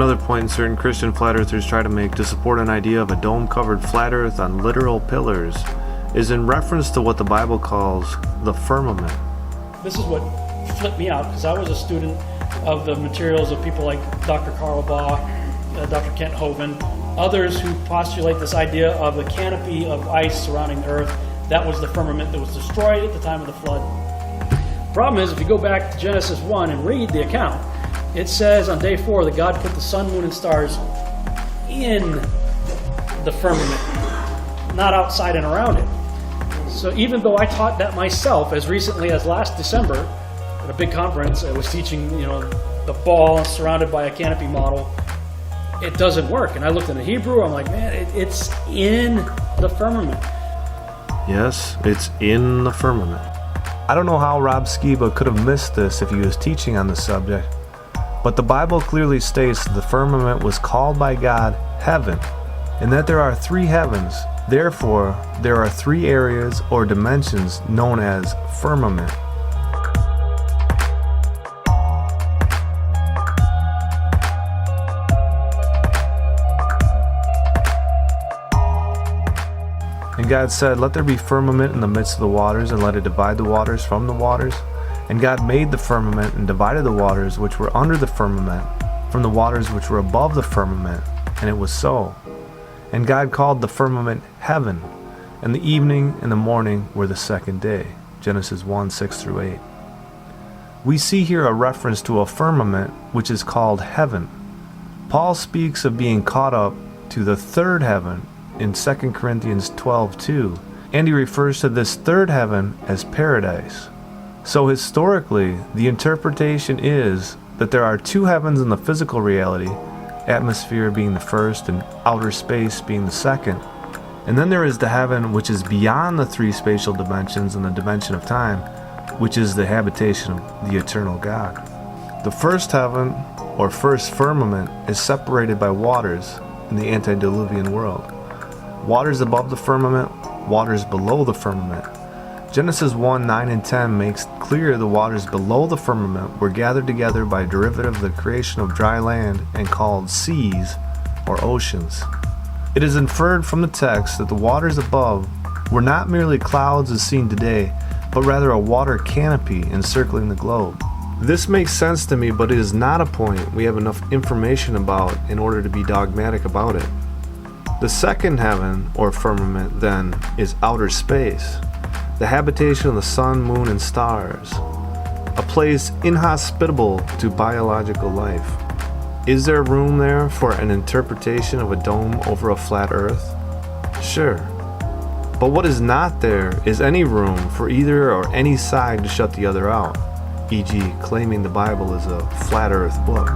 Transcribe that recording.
Another point certain Christian flat earthers try to make to support an idea of a dome-covered flat earth on literal pillars is in reference to what the Bible calls the firmament. This is what flipped me out, because I was a student of the materials of people like Dr. Karl Baugh, Dr. Kent Hovind, others who postulate this idea of the canopy of ice surrounding the earth. That was the firmament that was destroyed at the time of the flood. Problem is, if you go back to Genesis 1 and read the account, it says on day 4 that God put the sun, moon, and stars in the firmament, not outside and around it. So even though I taught that myself as recently as last December at a big conference, I was teaching, the ball surrounded by a canopy model, it doesn't work. And I looked in the Hebrew, I'm like, man, it's in the firmament. Yes, it's in the firmament. I don't know how Rob Skiba could have missed this if he was teaching on the subject, but the Bible clearly states that the firmament was called by God heaven, and that there are 3 heavens. Therefore, there are 3 areas or dimensions known as firmament. And God said, "Let there be firmament in the midst of the waters, and let it divide the waters from the waters. And God made the firmament and divided the waters which were under the firmament from the waters which were above the firmament. And it was so. And God called the firmament heaven, and the evening and the morning were the second day." Genesis 1:6-8. We see here a reference to a firmament which is called heaven. Paul speaks of being caught up to the third heaven in 2 Corinthians 12:2, and he refers to this third heaven as paradise. So historically, the interpretation is that there are 2 heavens in the physical reality, atmosphere being the first and outer space being the second. And then there is the heaven which is beyond the 3 spatial dimensions and the dimension of time, which is the habitation of the eternal God. The first heaven, or first firmament, is separated by waters in the antediluvian world. Waters above the firmament, waters below the firmament. Genesis 1:9 and 10 makes clear the waters below the firmament were gathered together by derivative of the creation of dry land and called seas or oceans. It is inferred from the text that the waters above were not merely clouds as seen today, but rather a water canopy encircling the globe. This makes sense to me, but it is not a point we have enough information about in order to be dogmatic about it. The second heaven, or firmament, then, is outer space, the habitation of the sun, moon, and stars, a place inhospitable to biological life. Is there room there for an interpretation of a dome over a flat earth? Sure. But what is not there is any room for either or any side to shut the other out, e.g., claiming the Bible is a flat earth book.